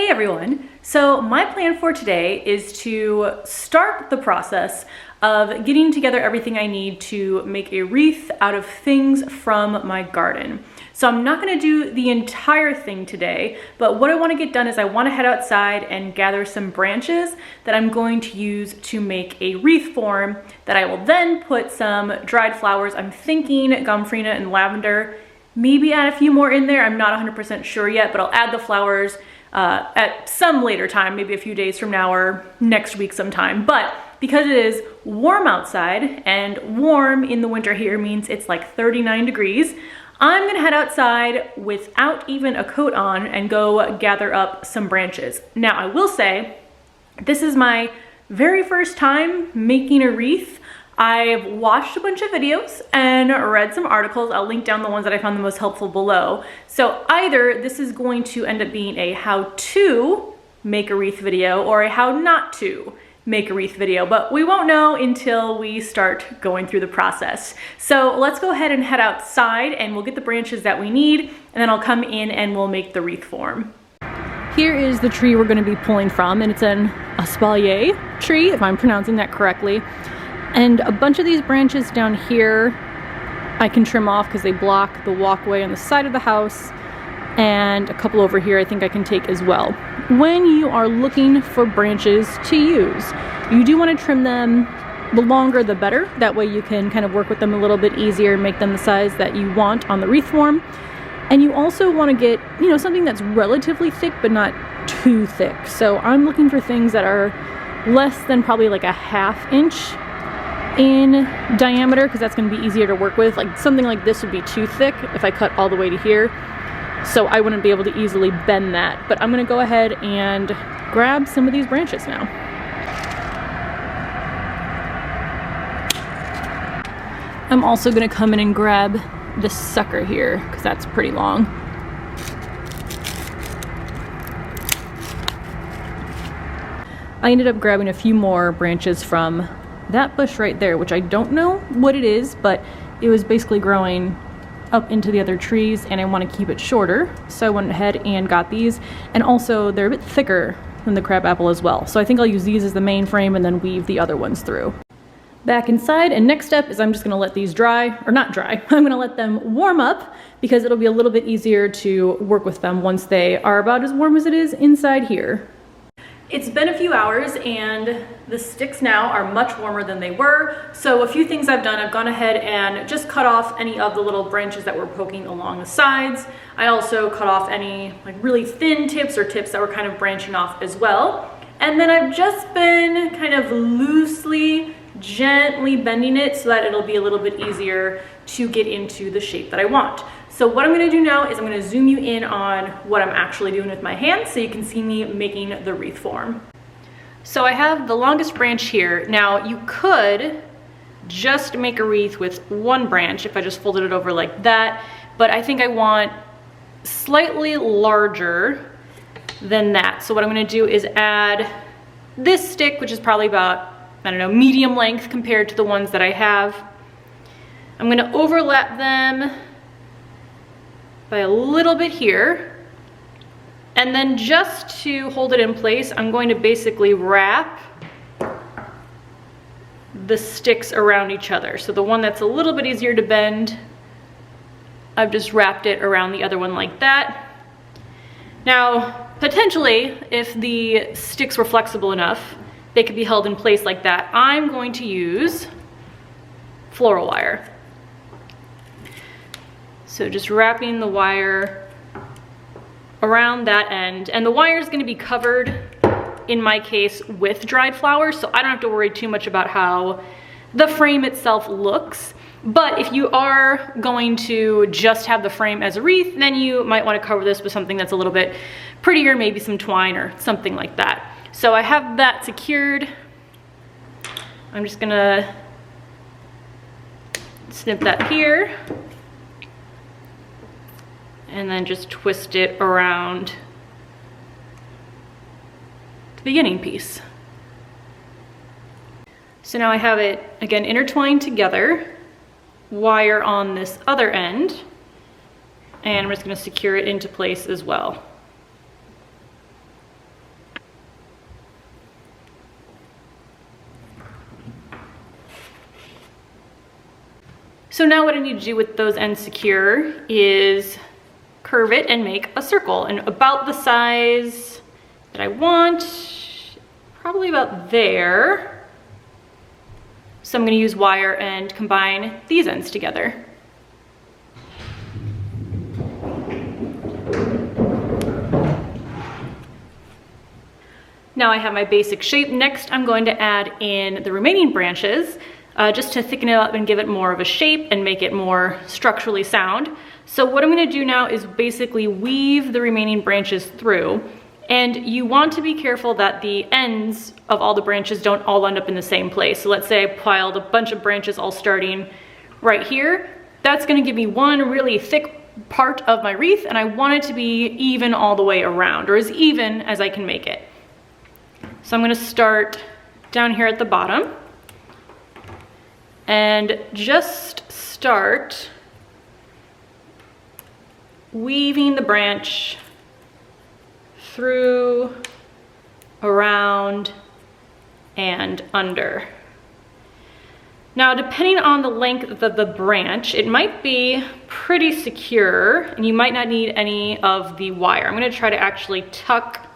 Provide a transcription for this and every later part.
Hey everyone! So my plan for today is to start the process of getting together everything I need to make a wreath out of things from my garden. So I'm not going to do the entire thing today, but what I want to get done is I want to head outside and gather some branches that I'm going to use to make a wreath form that I will then put some dried flowers. I'm thinking Gomphrena and Lavender, maybe add a few more in there. I'm not 100% sure yet, but I'll add the flowers at some later time, maybe a few days from now or next week sometime. But because it is warm outside, and warm in the winter here means it's like 39 degrees, I'm gonna head outside without even a coat on and go gather up some branches. Now I will say, this is my very first time making a wreath. I've watched a bunch of videos and read some articles. I'll link down the ones that I found the most helpful below. So either this is going to end up being a how to make a wreath video or a how not to make a wreath video, but we won't know until we start going through the process. So let's go ahead and head outside and we'll get the branches that we need, and then I'll come in and we'll make the wreath form. Here is the tree we're going to be pulling from, and it's an espalier tree, if I'm pronouncing that correctly. And a bunch of these branches down here I can trim off because they block the walkway on the side of the house, and a couple over here I think I can take as well. When you are looking for branches to use, you do want to trim them, the longer the better. That way you can kind of work with them a little bit easier and make them the size that you want on the wreath form. And you also want to get, something that's relatively thick but not too thick. So I'm looking for things that are less than probably like a ½ inch in diameter, because that's going to be easier to work with. Like something like this would be too thick if I cut all the way to here, so I wouldn't be able to easily bend that. But I'm going to go ahead and grab some of these branches now. I'm also going to come in and grab this sucker here because that's pretty long. I ended up grabbing a few more branches from that bush right there, which I don't know what it is, but it was basically growing up into the other trees and I want to keep it shorter. So I went ahead and got these, and also they're a bit thicker than the crabapple as well. So I think I'll use these as the main frame and then weave the other ones through. Back inside, and next step is I'm just going to let these dry, or not dry, I'm going to let them warm up because it'll be a little bit easier to work with them once they are about as warm as it is inside here. It's been a few hours and the sticks now are much warmer than they were. So a few things I've done, I've gone ahead and just cut off any of the little branches that were poking along the sides. I also cut off any like really thin tips or tips that were kind of branching off as well. And then I've just been kind of loosely, gently bending it so that it'll be a little bit easier to get into the shape that I want. So what I'm going to do now is I'm going to zoom you in on what I'm actually doing with my hands so you can see me making the wreath form. So I have the longest branch here. Now you could just make a wreath with one branch if I just folded it over like that, but I think I want slightly larger than that. So what I'm going to do is add this stick, which is probably about, I don't know, medium length compared to the ones that I have. I'm going to overlap them by a little bit here, and then just to hold it in place, I'm going to basically wrap the sticks around each other. So the one that's a little bit easier to bend, I've just wrapped it around the other one like that. Now, potentially, if the sticks were flexible enough, they could be held in place like that. I'm going to use floral wire. So just wrapping the wire around that end, and the wire is going to be covered in my case with dried flowers, so I don't have to worry too much about how the frame itself looks. But if you are going to just have the frame as a wreath, then you might want to cover this with something that's a little bit prettier, maybe some twine or something like that. So I have that secured. I'm just gonna snip that here and then just twist it around the beginning piece. So now I have it again intertwined together, wire on this other end, and I'm just going to secure it into place as well. So now what I need to do with those ends secure is curve it and make a circle, and about the size that I want, probably about there. So I'm going to use wire and combine these ends together. Now I have my basic shape. Next, I'm going to add in the remaining branches just to thicken it up and give it more of a shape and make it more structurally sound. So what I'm going to do now is basically weave the remaining branches through. And you want to be careful that the ends of all the branches don't all end up in the same place. So let's say I piled a bunch of branches all starting right here. That's going to give me one really thick part of my wreath, and I want it to be even all the way around, or as even as I can make it. So I'm going to start down here at the bottom and just start weaving the branch through, around, and under. Now, depending on the length of the branch, it might be pretty secure and you might not need any of the wire. I'm going to try to actually tuck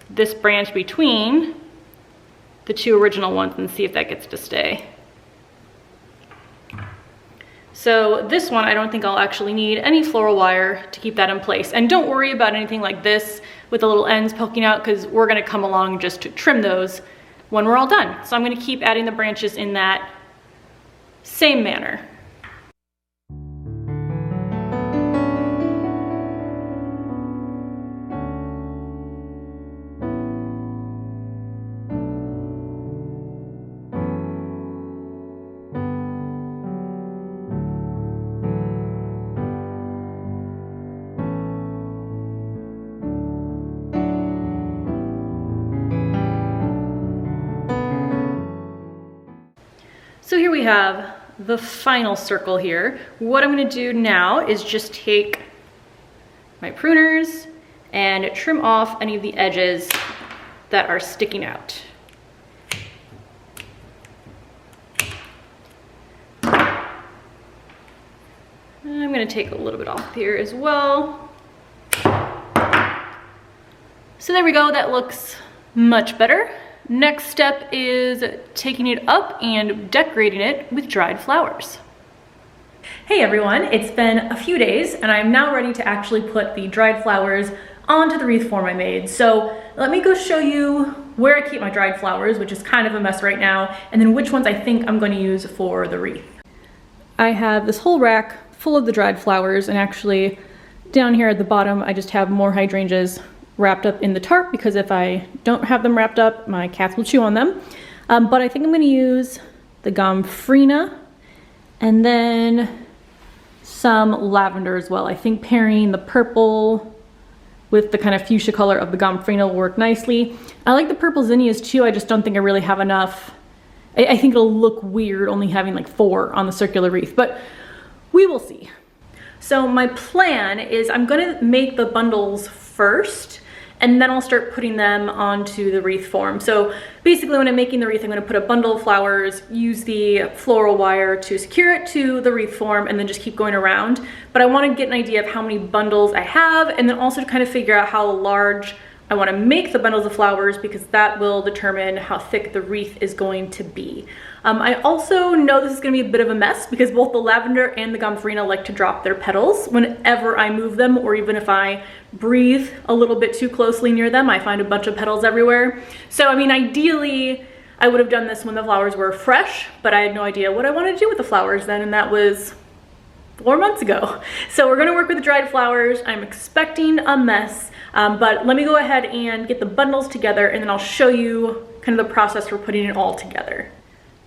this branch between the two original ones and see if that gets to stay. So this one, I don't think I'll actually need any floral wire to keep that in place. And don't worry about anything like this with the little ends poking out, because we're going to come along just to trim those when we're all done. So I'm going to keep adding the branches in that same manner. So here we have the final circle here. What I'm going to do now is just take my pruners and trim off any of the edges that are sticking out. And I'm going to take a little bit off here as well. So there we go, that looks much better. Next step is taking it up and decorating it with dried flowers. Hey everyone, it's been a few days and I'm now ready to actually put the dried flowers onto the wreath form I made. So let me go show you where I keep my dried flowers, which is kind of a mess right now, and then which ones I think I'm going to use for the wreath. I have this whole rack full of the dried flowers, and actually down here at the bottom I just have more hydrangeas wrapped up in the tarp, because if I don't have them wrapped up, my cats will chew on them. But I think I'm going to use the Gomphrena and then some lavender as well. I think pairing the purple with the kind of fuchsia color of the Gomphrena will work nicely. I like the purple zinnias too, I just don't think I really have enough. I think it'll look weird only having like 4 on the circular wreath, but we will see. So my plan is I'm going to make the bundles first, and then I'll start putting them onto the wreath form. So basically when I'm making the wreath, I'm going to put a bundle of flowers, use the floral wire to secure it to the wreath form, and then just keep going around. But I want to get an idea of how many bundles I have, and then also to kind of figure out how large I want to make the bundles of flowers, because that will determine how thick the wreath is going to be. I also know this is going to be a bit of a mess, because both the lavender and the Gomphrena like to drop their petals whenever I move them, or even if I breathe a little bit too closely near them, I find a bunch of petals everywhere. So I mean, ideally I would have done this when the flowers were fresh, but I had no idea what I wanted to do with the flowers then, and that was 4 months ago. So we're going to work with the dried flowers. I'm expecting a mess, but let me go ahead and get the bundles together, and then I'll show you kind of the process for putting it all together.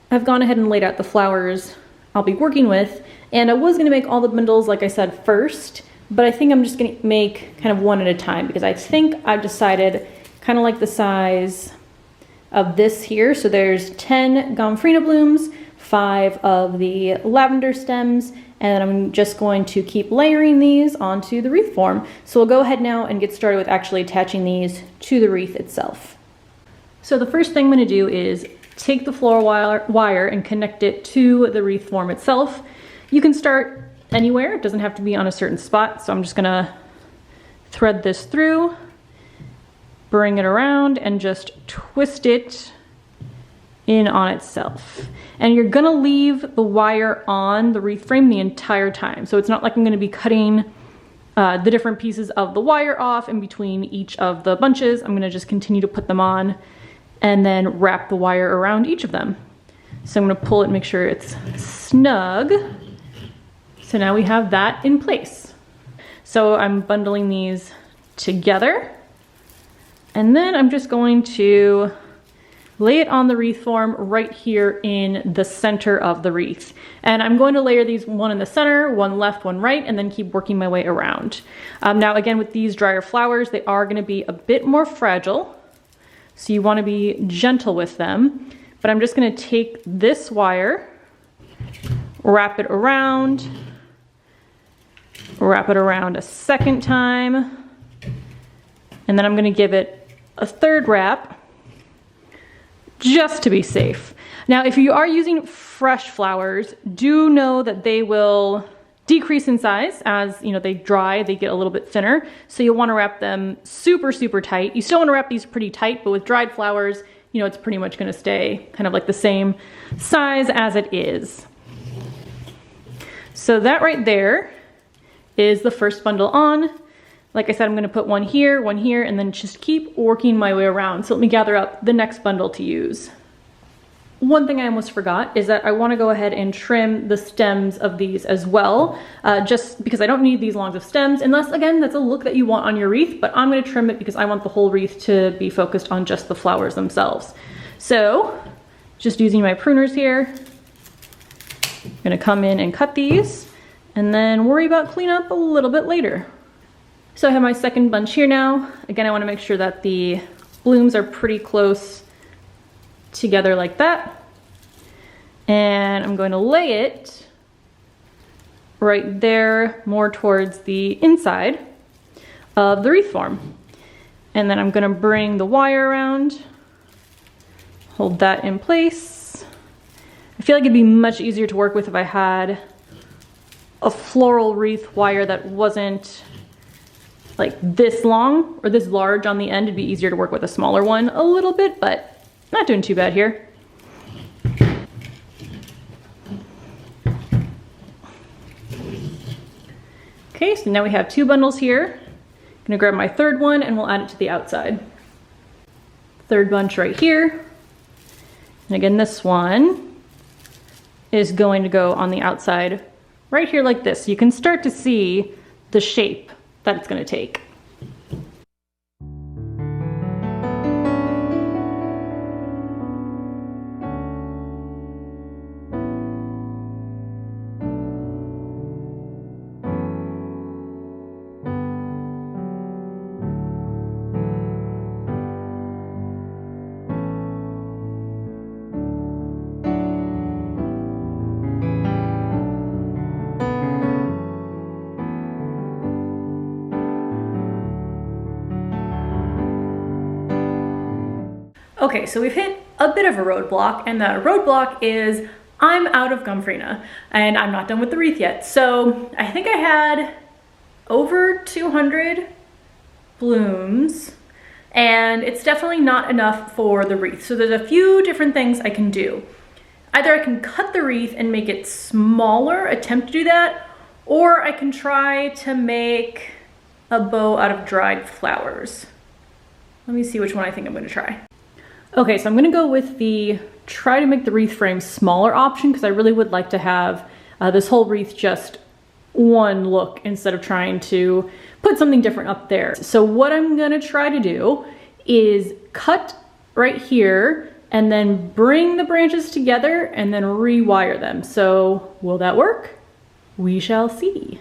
I've gone ahead and laid out the flowers I'll be working with, and I was going to make all the bundles like I said first, but I think I'm just going to make kind of one at a time, because I think I've decided kind of like the size of this here. So there's 10 Gomphrena blooms, 5 of the lavender stems, and I'm just going to keep layering these onto the wreath form. So we'll go ahead now and get started with actually attaching these to the wreath itself. So the first thing I'm going to do is take the floral wire and connect it to the wreath form itself. You can start anywhere, it doesn't have to be on a certain spot. So I'm just gonna thread this through, bring it around, and just twist it in on itself. And you're gonna leave the wire on the wreath frame the entire time. So it's not like I'm gonna be cutting the different pieces of the wire off in between each of the bunches. I'm gonna just continue to put them on and then wrap the wire around each of them. So I'm gonna pull it and make sure it's snug. So now we have that in place. So I'm bundling these together, and then I'm just going to lay it on the wreath form right here in the center of the wreath. And I'm going to layer these one in the center, one left, one right, and then keep working my way around. Now again, with these drier flowers, they are gonna be a bit more fragile, so you wanna be gentle with them. But I'm just gonna take this wire, wrap it around a second time, and then I'm gonna give it a third wrap just to be safe. Now, if you are using fresh flowers, do know that they will decrease in size as they dry, they get a little bit thinner. So you'll wanna wrap them super, super tight. You still wanna wrap these pretty tight, but with dried flowers, it's pretty much gonna stay kind of like the same size as it is. So that right there is the first bundle on. Like I said, I'm gonna put one here, and then just keep working my way around. So let me gather up the next bundle to use. One thing I almost forgot is that I wanna go ahead and trim the stems of these as well, just because I don't need these longs of stems, unless, again, that's a look that you want on your wreath, but I'm gonna trim it because I want the whole wreath to be focused on just the flowers themselves. So, just using my pruners here, I'm gonna come in and cut these, and then worry about cleanup a little bit later. So I have my second bunch here now. Again, I wanna make sure that the blooms are pretty close together like that. And I'm going to lay it right there, more towards the inside of the wreath form. And then I'm gonna bring the wire around, hold that in place. I feel like it'd be much easier to work with if I had a floral wreath wire that wasn't like this long or this large on the end. It'd be easier to work with a smaller one a little bit, but not doing too bad here. Okay, so now we have two bundles here. I'm gonna grab my third one and we'll add it to the outside. Third bunch right here. And again, this one is going to go on the outside right here like this. You can start to see the shape that it's gonna take. Okay, so we've hit a bit of a roadblock, and that roadblock is I'm out of Gomphrena, and I'm not done with the wreath yet. So I think I had over 200 blooms, and it's definitely not enough for the wreath. So there's a few different things I can do. Either I can cut the wreath and make it smaller, attempt to do that, or I can try to make a bow out of dried flowers. Let me see which one I think I'm gonna try. Okay, so I'm gonna go with the try to make the wreath frame smaller option, because I really would like to have this whole wreath just one look instead of trying to put something different up there. So what I'm gonna try to do is cut right here and then bring the branches together and then rewire them. So will that work? We shall see.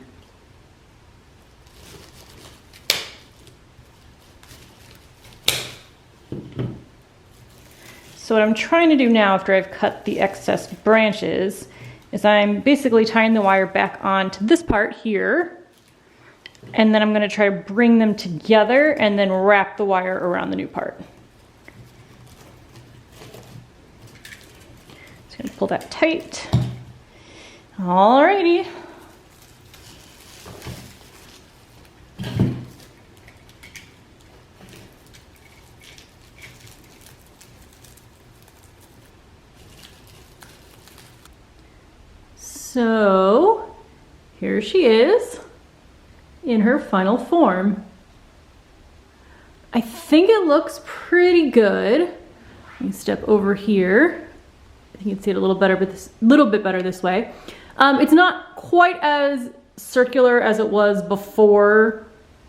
So what I'm trying to do now after I've cut the excess branches is I'm basically tying the wire back onto this part here, and then I'm going to try to bring them together and then wrap the wire around the new part. Just going to pull that tight. Alrighty. So here she is in her final form. I think it looks pretty good. Let me step over here. I think you can see it a little better, but little bit better this way. It's not quite as circular as it was before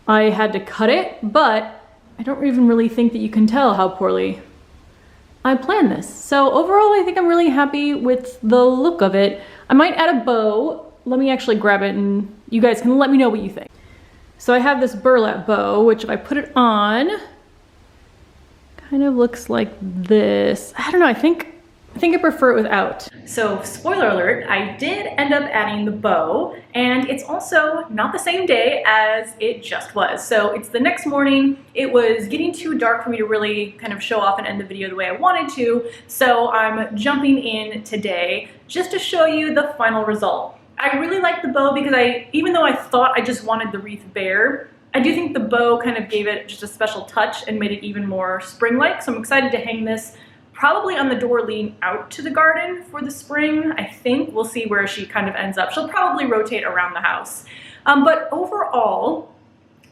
I had to cut it, but I don't even really think that you can tell how poorly I planned this. So overall, I think I'm really happy with the look of it. I might add a bow. Let me actually grab it and you guys can let me know what you think. So I have this burlap bow, which if I put it on, kind of looks like this. I don't know, I think I prefer it without. So spoiler alert, I did end up adding the bow, and it's also not the same day as it just was. So it's the next morning. It was getting too dark for me to really kind of show off and end the video the way I wanted to. So I'm jumping in today just to show you the final result. I really like the bow because even though I thought I just wanted the wreath bare, I do think the bow kind of gave it just a special touch and made it even more spring-like. So I'm excited to hang this probably on the door leading out to the garden for the spring. I think we'll see where she kind of ends up. She'll probably rotate around the house. But overall,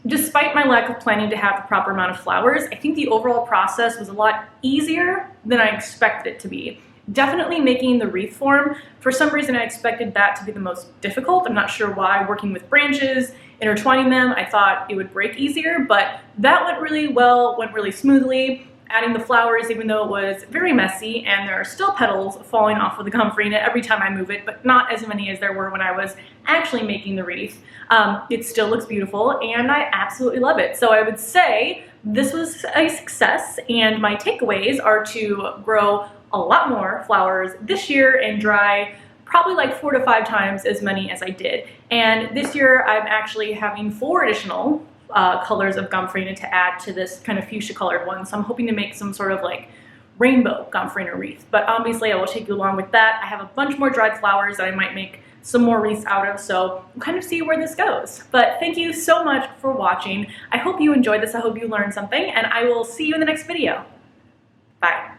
despite my lack of planning to have the proper amount of flowers, I think the overall process was a lot easier than I expected it to be. Definitely making the wreath form. For some reason, I expected that to be the most difficult. I'm not sure why. Working with branches, intertwining them, I thought it would break easier, but that went really well, went really smoothly. Adding the flowers, even though it was very messy, and there are still petals falling off of the Gomphrena every time I move it, but not as many as there were when I was actually making the wreath. It still looks beautiful, and I absolutely love it. So I would say this was a success, and my takeaways are to grow a lot more flowers this year and dry probably like 4 to 5 times as many as I did. And this year I'm actually having 4 additional colors of Gomphrena to add to this kind of fuchsia colored one. So I'm hoping to make some sort of like rainbow Gomphrena wreath. But obviously I will take you along with that. I have a bunch more dried flowers that I might make some more wreaths out of, so we'll kind of see where this goes. But thank you so much for watching. I hope you enjoyed this. I hope you learned something, and I will see you in the next video. Bye.